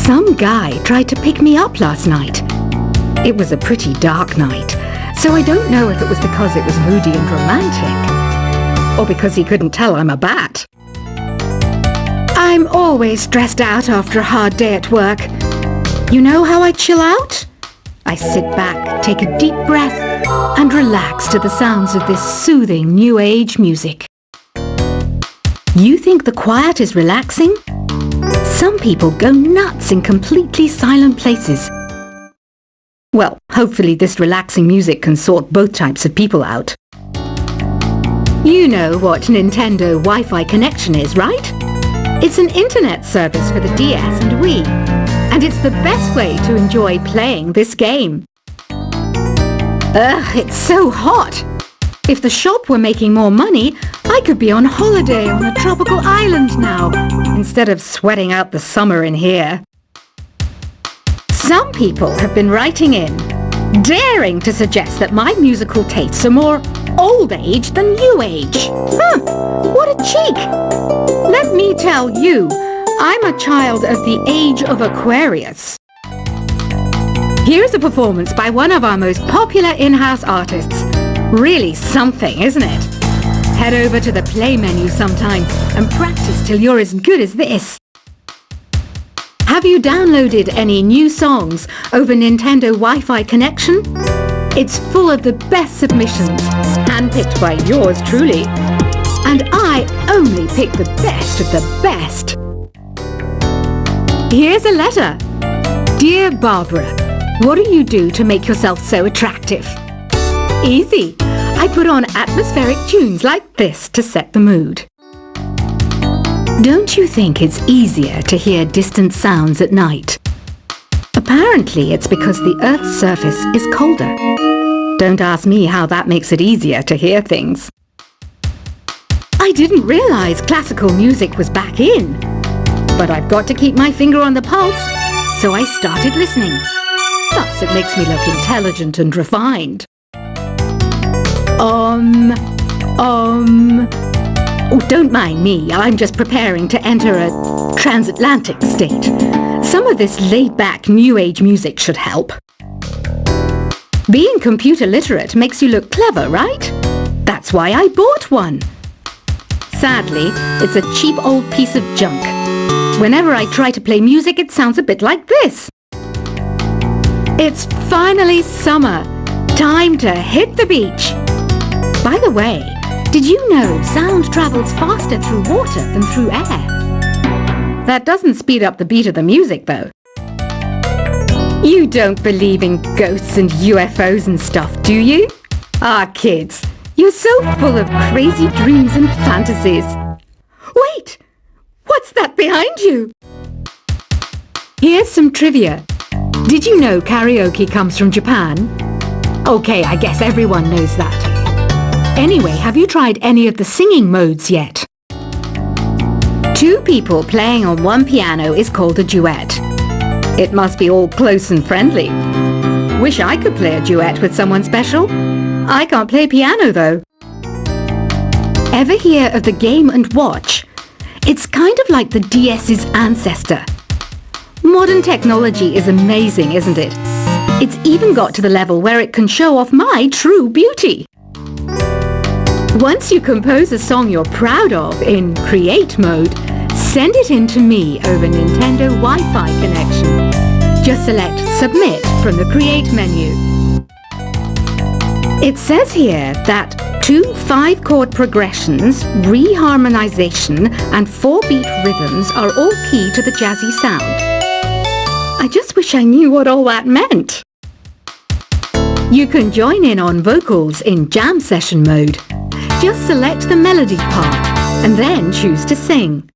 Some guy tried to pick me up last night. It was a pretty dark night, so I don't know if it was because it was moody and romantic, or because he couldn't tell I'm a bat. I'm always stressed out after a hard day at work. You know how I chill out? I sit back, take a deep breath, and relax to the sounds of this soothing new age music. You think the quiet is relaxing? Some people go nuts in completely silent places. Well, hopefully this relaxing music can sort both types of people out. You know what Nintendo Wi-Fi connection is, right? It's an internet service for the DS and Wii, and it's the best way to enjoy playing this game. Ugh, it's so hot! If the shop were making more money, I could be on holiday on a tropical island now, instead of sweating out the summer in here. Some people have been writing in, daring to suggest that my musical tastes are more old age than new age. What a cheek! Let me tell you, I'm a child of the age of Aquarius. Here's a performance by one of our most popular in-house artists. Really something, isn't it? Head over to the play menu sometime and practice till you're as good as this. Have you downloaded any new songs over Nintendo Wi-Fi connection? It's full of the best submissions, handpicked by yours truly. And I only pick the best of the best. Here's a letter. Dear Barbara, what do you do to make yourself so attractive? Easy. I put on atmospheric tunes like this to set the mood. Don't you think it's easier to hear distant sounds at night? Apparently it's because the Earth's surface is colder. Don't ask me how that makes it easier to hear things. I didn't realize classical music was back in. But I've got to keep my finger on the pulse, so I started listening. Plus, it makes me look intelligent and refined. Oh, don't mind me. I'm just preparing to enter a transatlantic state. Some of this laid-back new age music should help. Being computer literate makes you look clever, right? That's why I bought one. Sadly, it's a cheap old piece of junk. Whenever I try to play music, it sounds a bit like this. It's finally summer. Time to hit the beach. By the way, did you know sound travels faster through water than through air? That doesn't speed up the beat of the music, though. You don't believe in ghosts and UFOs and stuff, do you? Ah, kids, you're so full of crazy dreams and fantasies. Wait! What's that behind you? Here's some trivia. Did you know karaoke comes from Japan? Okay, I guess everyone knows that. Anyway, have you tried any of the singing modes yet? Two people playing on one piano is called a duet. It must be all close and friendly. Wish I could play a duet with someone special. I can't play piano though. Ever hear of the Game & Watch? It's kind of like the DS's ancestor. Modern technology is amazing, isn't it? It's even got to the level where it can show off my true beauty. Once you compose a song you're proud of in Create mode, send it in to me over Nintendo Wi-Fi connection. Just select Submit from the Create menu. It says here that 2 5-chord progressions, reharmonization, and 4-beat rhythms are all key to the jazzy sound. I just wish I knew what all that meant. You can join in on vocals in jam session mode. Just select the melody part and then choose to sing.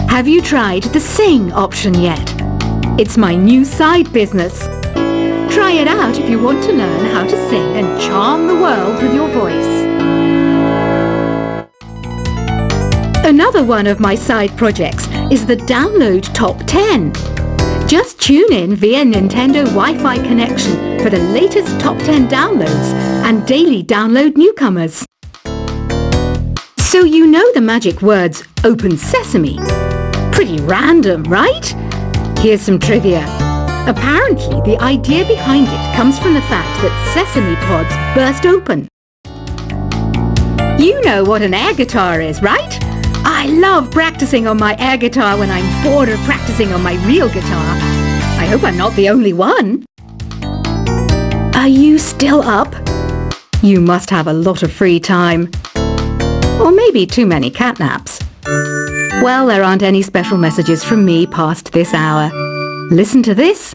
Have you tried the Sing option yet? It's my new side business. Try it out if you want to learn how to sing and charm the world with your voice. Another one of my side projects is the Download Top 10. Just tune in via Nintendo Wi-Fi connection for the latest Top 10 downloads and daily download newcomers. So you know the magic words Open Sesame. Pretty random, right? Here's some trivia. Apparently, the idea behind it comes from the fact that sesame pods burst open. You know what an air guitar is, right? I love practicing on my air guitar when I'm bored of practicing on my real guitar. I hope I'm not the only one. Are you still up? You must have a lot of free time. Or maybe too many catnaps. Well, there aren't any special messages from me past this hour. Listen to this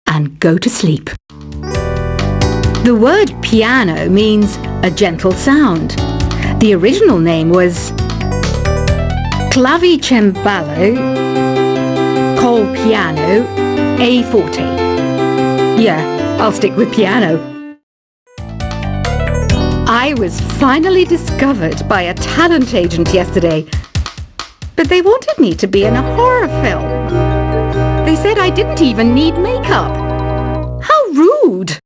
and go to sleep. The word piano means a gentle sound. The original name was clavicembalo col piano a forte. Yeah, I'll stick with piano. I was finally discovered by a talent agent yesterday, but they wanted me to be in a horror film. They said I didn't even need makeup. How rude!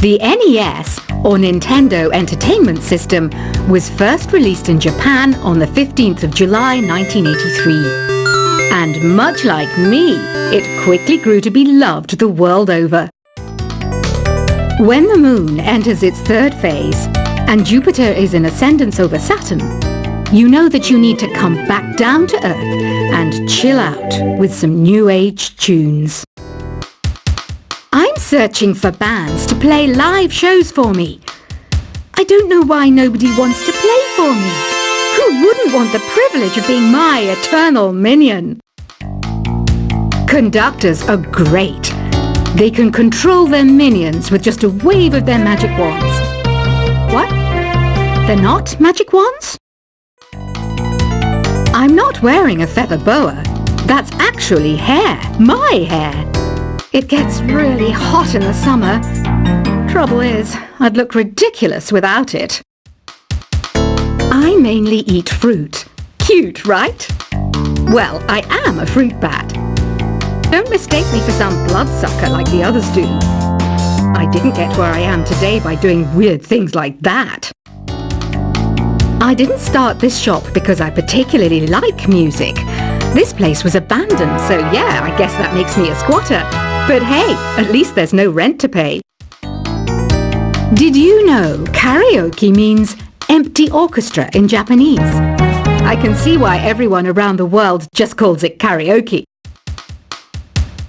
The NES, or Nintendo Entertainment System, was first released in Japan on the 15th of July 1983. And much like me, it quickly grew to be loved the world over. When the Moon enters its third phase, and Jupiter is in ascendance over Saturn, you know that you need to come back down to Earth and chill out with some New Age tunes. I'm searching for bands to play live shows for me. I don't know why nobody wants to play for me. Who wouldn't want the privilege of being my eternal minion? Conductors are great. They can control their minions with just a wave of their magic wands. What? They're not magic wands? I'm not wearing a feather boa. That's actually hair. My hair. It gets really hot in the summer. Trouble is, I'd look ridiculous without it. I mainly eat fruit. Cute, right? Well, I am a fruit bat. Don't mistake me for some bloodsucker like the others do. I didn't get where I am today by doing weird things like that. I didn't start this shop because I particularly like music. This place was abandoned, so yeah, I guess that makes me a squatter. But hey, at least there's no rent to pay. Did you know karaoke means empty orchestra in Japanese? I can see why everyone around the world just calls it karaoke.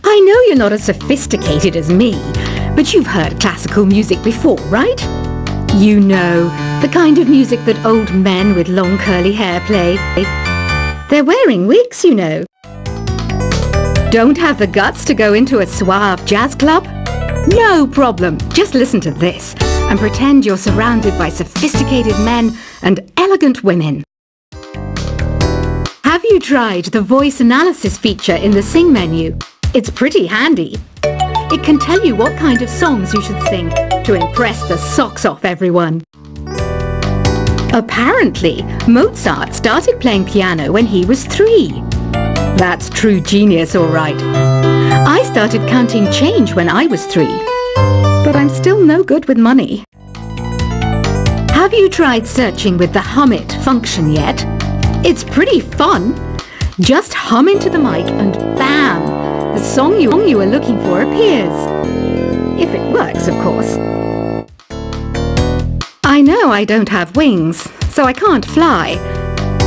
I know you're not as sophisticated as me, but you've heard classical music before, right? You know, the kind of music that old men with long curly hair play. They're wearing wigs, you know. Don't have the guts to go into a suave jazz club? No problem. Just listen to this and pretend you're surrounded by sophisticated men and elegant women. Have you tried the voice analysis feature in the Sing menu? It's pretty handy. It can tell you what kind of songs you should sing to impress the socks off everyone. Apparently, Mozart started playing piano when he was 3. That's true genius, all right. I started counting change when I was 3, but I'm still no good with money. Have you tried searching with the Hum It function yet? It's pretty fun. Just hum into the mic and bam, the song you were looking for appears. If it works, of course. I know I don't have wings, so I can't fly.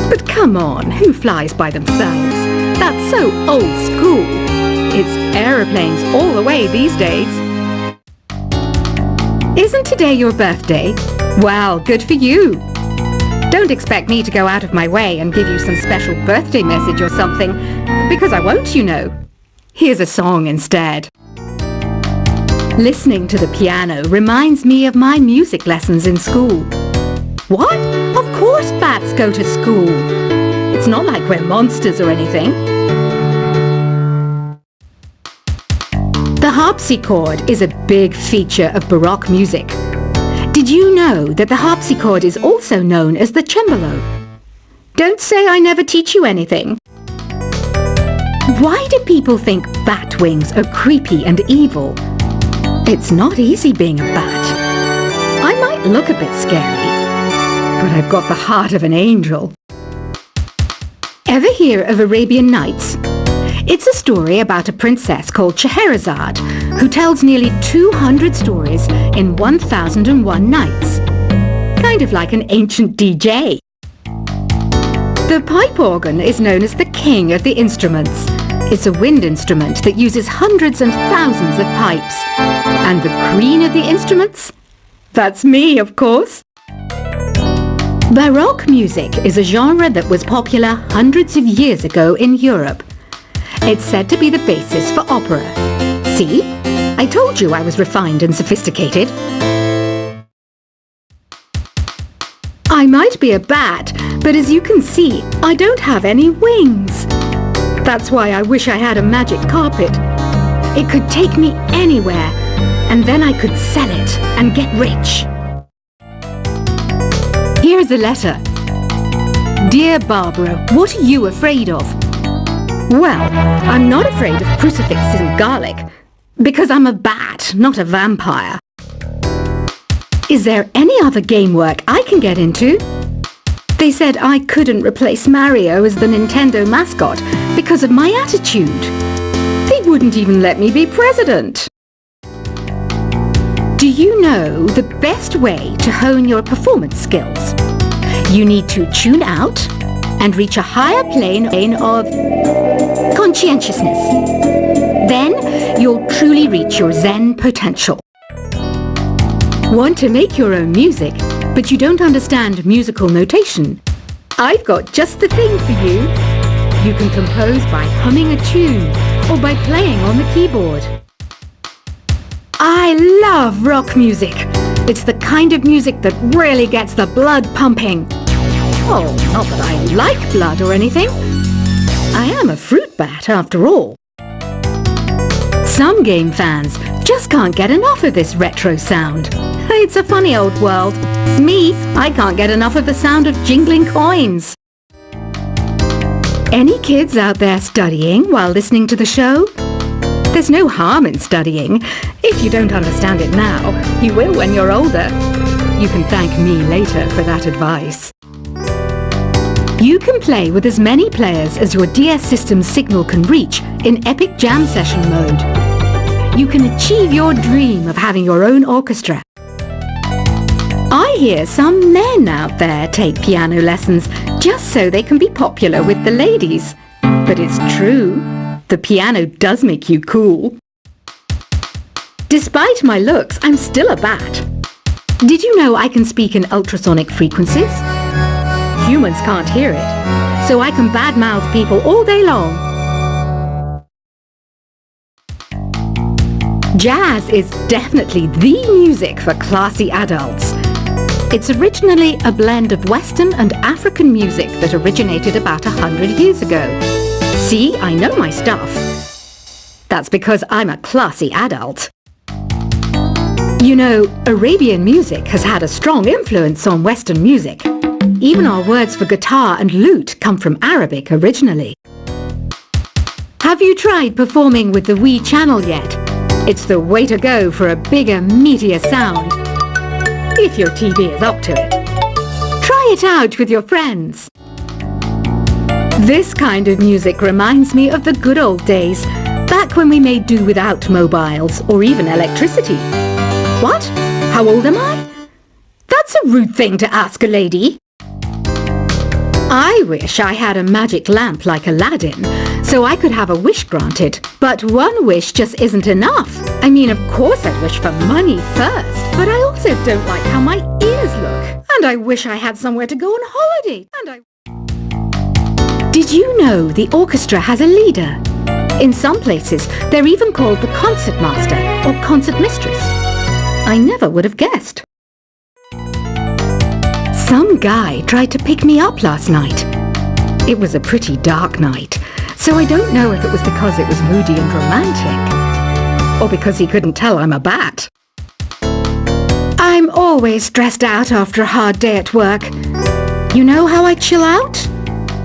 But come on, who flies by themselves? That's so old school. It's aeroplanes all the way these days. Isn't today your birthday? Well, good for you. Don't expect me to go out of my way and give you some special birthday message or something, because I won't, you know. Here's a song instead. Listening to the piano reminds me of my music lessons in school. What? Of course bats go to school. It's not like we're monsters or anything. The harpsichord is a big feature of Baroque music. Did you know that the harpsichord is also known as the cembalo? Don't say I never teach you anything. Why do people think bat wings are creepy and evil? It's not easy being a bat. I might look a bit scary, but I've got the heart of an angel. Ever hear of Arabian Nights? It's a story about a princess called Scheherazade, who tells nearly 200 stories in 1001 nights. Kind of like an ancient DJ. The pipe organ is known as the king of the instruments. It's a wind instrument that uses hundreds and thousands of pipes. And the queen of the instruments? That's me, of course. Baroque music is a genre that was popular hundreds of years ago in Europe. It's said to be the basis for opera. See? I told you I was refined and sophisticated. I might be a bat, but as you can see, I don't have any wings. That's why I wish I had a magic carpet. It could take me anywhere, and then I could sell it and get rich. Here's a letter. Dear Barbara, what are you afraid of? Well, I'm not afraid of crucifixes and garlic, because I'm a bat, not a vampire. Is there any other game work I can get into? They said I couldn't replace Mario as the Nintendo mascot because of my attitude. They wouldn't even let me be president. Do you know the best way to hone your performance skills? You need to tune out and reach a higher plane of conscientiousness. Then you'll truly reach your Zen potential. Want to make your own music, but you don't understand musical notation? I've got just the thing for you. You can compose by humming a tune or by playing on the keyboard. I love rock music. It's the kind of music that really gets the blood pumping. Oh, not that I like blood or anything. I am a fruit bat after all. Some game fans just can't get enough of this retro sound. It's a funny old world. Me, I can't get enough of the sound of jingling coins. Any kids out there studying while listening to the show? There's no harm in studying. If you don't understand it now, you will when you're older. You can thank me later for that advice. You can play with as many players as your DS system's signal can reach in Epic Jam Session mode. You can achieve your dream of having your own orchestra. I hear some men out there take piano lessons just so they can be popular with the ladies. But it's true, the piano does make you cool. Despite my looks, I'm still a bat. Did you know I can speak in ultrasonic frequencies? Humans can't hear it, so I can badmouth people all day long. Jazz is definitely the music for classy adults. It's originally a blend of Western and African music that originated about 100 years ago. See, I know my stuff. That's because I'm a classy adult. You know, Arabian music has had a strong influence on Western music. Even our words for guitar and lute come from Arabic originally. Have you tried performing with the Wii channel yet? It's the way to go for a bigger, meatier sound. If your TV is up to it. Try it out with your friends. This kind of music reminds me of the good old days, back when we made do without mobiles or even electricity. What? How old am I? That's a rude thing to ask a lady. I wish I had a magic lamp like Aladdin, so I could have a wish granted. But one wish just isn't enough. I mean, of course I'd wish for money first, but I also don't like how my ears look. And I wish I had somewhere to go on holiday. Did you know the orchestra has a leader? In some places, they're even called the concert master or concert mistress. I never would have guessed. Some guy tried to pick me up last night. It was a pretty dark night, so I don't know if it was because it was moody and romantic, or because he couldn't tell I'm a bat. I'm always stressed out after a hard day at work. You know how I chill out?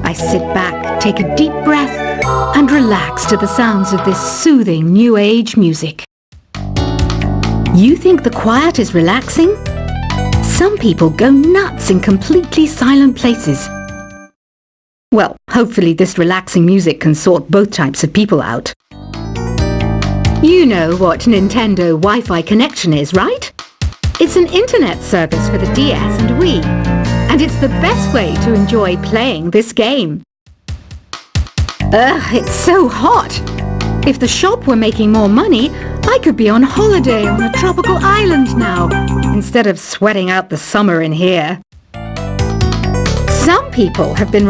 I sit back, take a deep breath, and relax to the sounds of this soothing new age music. You think the quiet is relaxing? Some people go nuts in completely silent places. Well, hopefully this relaxing music can sort both types of people out. You know what Nintendo Wi-Fi connection is, right? It's an internet service for the DS and Wii, and it's the best way to enjoy playing this game. Ugh, it's so hot! If the shop were making more money, I could be on holiday on a tropical island now, instead of sweating out the summer in here. Some people have been